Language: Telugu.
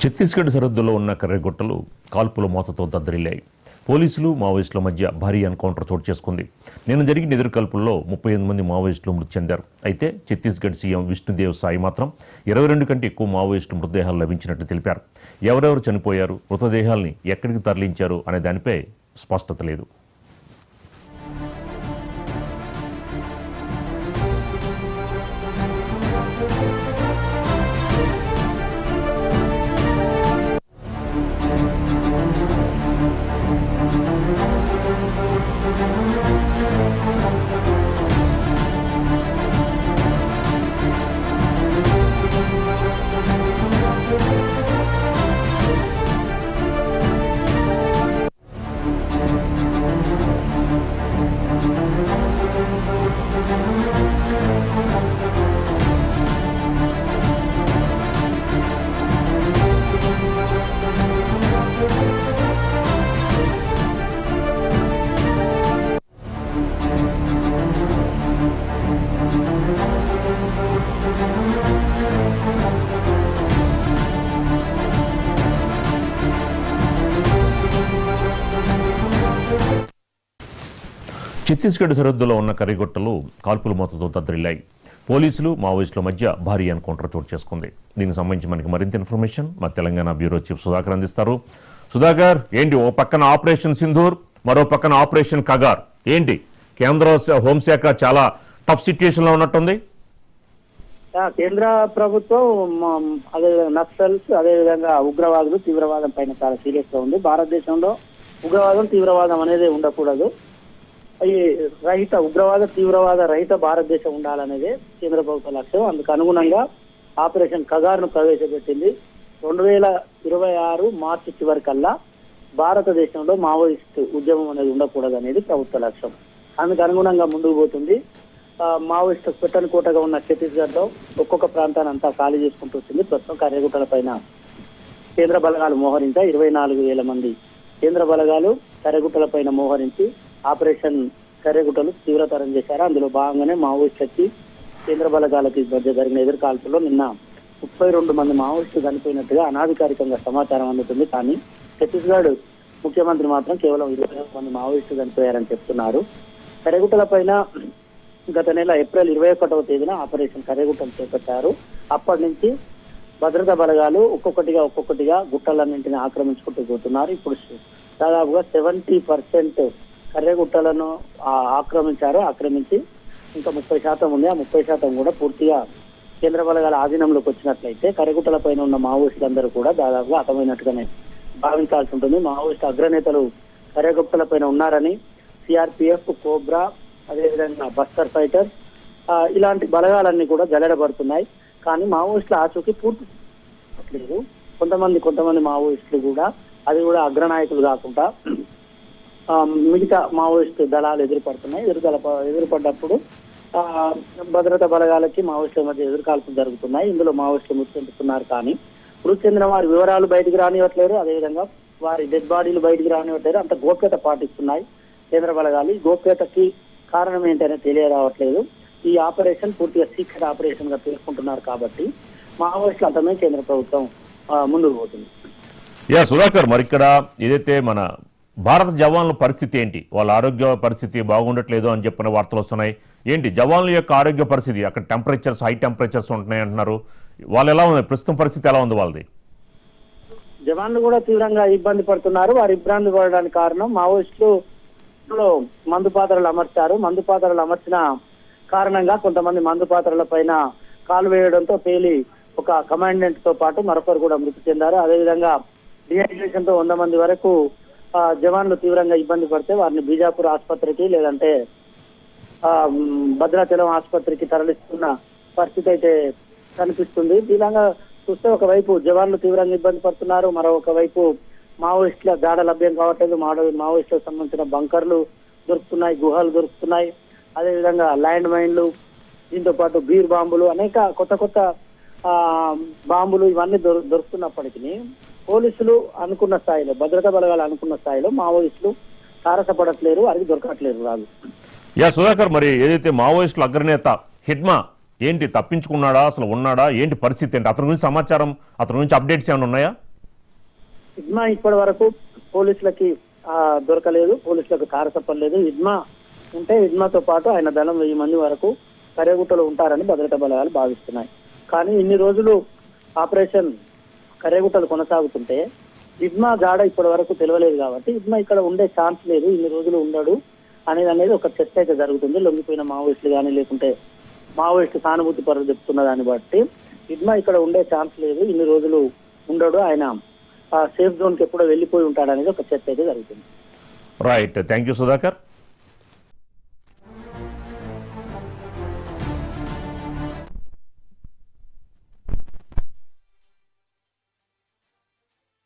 ఛత్తీస్గఢ్ సరిహద్దులో ఉన్న కర్రెగుట్టలు కాల్పుల మోతతో దద్దరిల్లాయి. పోలీసులు మావోయిస్టుల మధ్య భారీ ఎన్కౌంటర్ చోటు చేసుకుంది. నిన్న జరిగిన ఎదురుకాల్పుల్లో 38 మంది మావోయిస్టులు మృతి చెందారు. అయితే ఛత్తీస్గఢ్ సీఎం విష్ణుదేవ్ సాయి మాత్రం 22 కంటే ఎక్కువ మావోయిస్టు మృతదేహాలు లభించినట్టు తెలిపారు. ఎవరెవరు చనిపోయారు, మృతదేహాల్ని ఎక్కడికి తరలించారు అనే దానిపై స్పష్టత లేదు. ఛత్తీస్గఢ్ సరిహద్దులో ఉన్న కర్రెగుట్టలు కాల్పుల మోతతో దద్దరిల్లాయి. పోలీసులు మావోయిస్టుల మధ్య భారీ ఎన్కౌంటర్ చోటు చేసుకుంది. దీనికి సంబంధించి మనకి మరింత ఇన్ఫర్మేషన్ మా తెలంగాణ బ్యూరో చీఫ్ సుధాకర్ అందిస్తారు. సుధాకర్, ఏంటి ఓ పక్కన ఆపరేషన్ సింధూర్, మరో పక్కన ఆపరేషన్ కగార్, ఏంటి కేంద్ర హోంశాఖ చాలా టఫ్ సిచ్యుయేషన్ లో ఉన్నట్టుంది? కేంద్ర ప్రభుత్వం అదే నక్సల్స్, అదేవిధంగా ఉగ్రవాదులు, తీవ్రవాదం పైన చాలా సీరియస్ గా ఉంది. భారతదేశంలో ఉగ్రవాదం, తీవ్రవాదం అనేది ఉండకూడదు. ఈ ఉగ్రవాద తీవ్రవాద రహిత భారతదేశం ఉండాలనేదే కేంద్ర ప్రభుత్వ లక్ష్యం. అందుకు అనుగుణంగా ఆపరేషన్ కగార్ ను ప్రవేశపెట్టింది. 2026 మార్చి చివరికల్లా భారతదేశంలో మావోయిస్ట్ ఉద్యమం అనేది ఉండకూడదు అనేది ప్రభుత్వ లక్ష్యం. అందుకు అనుగుణంగా ముందుకు పోతుంది. మావోయిస్ట్ పెట్టని కోటగా ఉన్న ఛత్తీస్గఢ్ లో ఒక్కొక్క ప్రాంతాన్ని అంతా ఖాళీ చేసుకుంటూ వచ్చింది. ప్రస్తుతం కర్రెగుట్టల పైన కేంద్ర బలగాలు మోహరించా 24,000 మంది కేంద్ర బలగాలు కర్రెగుట్టల పైన మోహరించి ఆపరేషన్ కర్రెగుట్టలు తీవ్రతరం చేశారు. అందులో భాగంగానే మావోయిస్టులకి కేంద్ర బలగాలకి మధ్య జరిగిన ఎదురుకాల్పుల్లో నిన్న 32 మంది మావోయిస్టులు చనిపోయినట్టుగా అనాధికారికంగా సమాచారం అందుతుంది. కానీ ఛత్తీస్గఢ్ ముఖ్యమంత్రి మాత్రం కేవలం 20 మంది మావోయిస్టులు చనిపోయారని చెప్తున్నారు. కర్రెగుట్టల పైన గత నెల ఏప్రిల్ 21వ తేదీన ఆపరేషన్ కర్రెగుట్టలు చేపట్టారు. అప్పటి నుంచి భద్రతా బలగాలు ఒక్కొక్కటిగా గుట్టలన్నింటినీ ఆక్రమించుకుంటూ పోతున్నారు. ఇప్పుడు దాదాపుగా 70% కర్రెగుట్టలను ఆక్రమించి ఇంకా 30% ఉంది. ఆ 30% కూడా పూర్తిగా కేంద్ర బలగాల ఆధీనంలోకి వచ్చినట్లయితే కర్రెగుట్టల పైన ఉన్న మావోయిస్టులందరూ కూడా దాదాపుగా హతమైనట్టుగానే భావించాల్సి ఉంటుంది. మావోయిస్టు అగ్రనేతలు కర్రెగుట్టల పైన ఉన్నారని సిఆర్పిఎఫ్, కోబ్రా, అదేవిధంగా బస్తర్ ఫైటర్స్ ఇలాంటి బలగాలన్నీ కూడా జల్లెడబడుతున్నాయి. కానీ మావోయిస్టుల ఆచూకీ పూర్తి లేదు. కొంతమంది మావోయిస్టులు కూడా అది కూడా అగ్రనాయకులు కాకుండా మిగతా మావోయిస్టు దళాలు ఎదురుపడుతున్నాయి. ఎదురుపడ్డప్పుడు భద్రతా బలగాలకి మావోయిస్టుల మధ్య ఎదురుకాల్పులు జరుగుతున్నాయి. ఇందులో మావోయిస్టులు మృతి చెందుతున్నారు. కానీ మృతి చెందిన వారి వివరాలు బయటికి రానివ్వట్లేరు. అదేవిధంగా వారి డెడ్ బాడీలు బయటికి రానివ్వట్లేరు. అంత గోప్యత పాటిస్తున్నాయి కేంద్ర బలగాలు. ఈ గోప్యతకి కారణం ఏంటనే తెలియరావట్లేదు. ఈ ఆపరేషన్ పూర్తిగా సీక్రెట్ ఆపరేషన్ గా పేర్కొంటున్నారు. కాబట్టి మావోయిస్టులు అంతమే కేంద్ర ప్రభుత్వం ముందుకు పోతుంది. సుధాకర్, మరి ఇక్కడ ఏదైతే మన భారత జవాన్ల పరిస్థితి ఏంటి? వాళ్ళ ఆరోగ్య పరిస్థితి బాగుండట్లేదు అని చెప్పిన వార్తలు వస్తున్నాయి. ఏంటి జవాన్ల యొక్క ఆరోగ్య పరిస్థితి? అక్కడ టెంపరేచర్స్, హై టెంపరేచర్స్ ఉంటున్నాయి అంటున్నారు. వాళ్ళు ఎలా ఉంది, ప్రస్తుతం పరిస్థితి ఎలా ఉంది వాళ్ళది? జవాన్లు కూడా తీవ్రంగా ఇబ్బంది పడుతున్నారు. వారు ఇబ్బంది పడడానికి కారణం మావోయిస్టులు మందు పాత్రలు అమర్చారు. మందు పాత్రలు అమర్చిన కారణంగా కొంతమంది మందు పాత్రల పైన కాలు వేయడంతో పేలి ఒక కమాండెంట్ తో పాటు మరొకరు కూడా మృతి చెందారు. అదేవిధంగా డిహైడ్రేషన్ తో 100 మంది వరకు జవాన్లు తీవ్రంగా ఇబ్బంది పడితే వారిని బీజాపూర్ ఆసుపత్రికి లేదంటే భద్రాచలం ఆసుపత్రికి తరలిస్తున్న పరిస్థితి అయితే కనిపిస్తుంది. దీనిగా చూస్తే ఒకవైపు జవాన్లు తీవ్రంగా ఇబ్బంది పడుతున్నారు, మరొక వైపు మావోయిస్టుల జాడ లభ్యం కావట్లేదు. మావోయిస్టులకు సంబంధించిన బంకర్లు దొరుకుతున్నాయి, గుహలు దొరుకుతున్నాయి, అదేవిధంగా ల్యాండ్ మైన్లు, దీంతో పాటు బీర్ బాంబులు, అనేక కొత్త బాంబులు ఇవన్నీ దొరుకుతున్నప్పటికీ పోలీసులు అనుకున్న స్థాయిలో, భద్రతా బలగాలు అనుకున్న స్థాయిలో మావోయిస్టులు తారసపడట్లేరు, వారికి దొరకట్లేరు. రాదు సుధాకర్, మరి ఏదైతే మావోయిస్టుల అగ్రనేత హిడ్మా ఏంటి, తప్పించుకున్నాడా, అసలు ఉన్నాడా, ఏంటి పరిస్థితి ఏంటి, అతని గురించి సమాచారం, అతని గురించి అప్డేట్స్ ఏమైనా ఉన్నాయా? ఇడ్మా ఇప్పటి వరకు పోలీసులకి దొరకలేదు, పోలీసులకు తారసపడలేదు. ఇడ్మా ఉంటే ఇడ్మాతో పాటు ఆయన దళం 1000 మంది వరకు కర్యాగుట్టలో ఉంటారని భద్రతా బలగాలు భావిస్తున్నాయి. కానీ ఇన్ని రోజులు ఆపరేషన్ కర్యాగుట్టలు కొనసాగుతుంటే ఇడ్మా జాడ ఇప్పటి వరకు తెలియలేదు కాబట్టి ఇడ్మా ఇక్కడ ఉండే ఛాన్స్ లేదు, ఇన్ని రోజులు ఉండడు అనేది ఒక చర్చ అయితే జరుగుతుంది. లొంగిపోయిన మావోయిస్టులు కానీ లేకుంటే మావోయిస్టు సానుభూతి పరులు చెప్తున్న దాన్ని బట్టి ఇడ్మా ఇక్కడ ఉండే ఛాన్స్ లేదు, ఇన్ని రోజులు ఉండడు, ఆయన సేఫ్ జోన్ కి ఎప్పుడో వెళ్ళిపోయి ఉంటాడనేది ఒక చర్చ అయితే జరుగుతుంది. Right, thank you Sudhakar.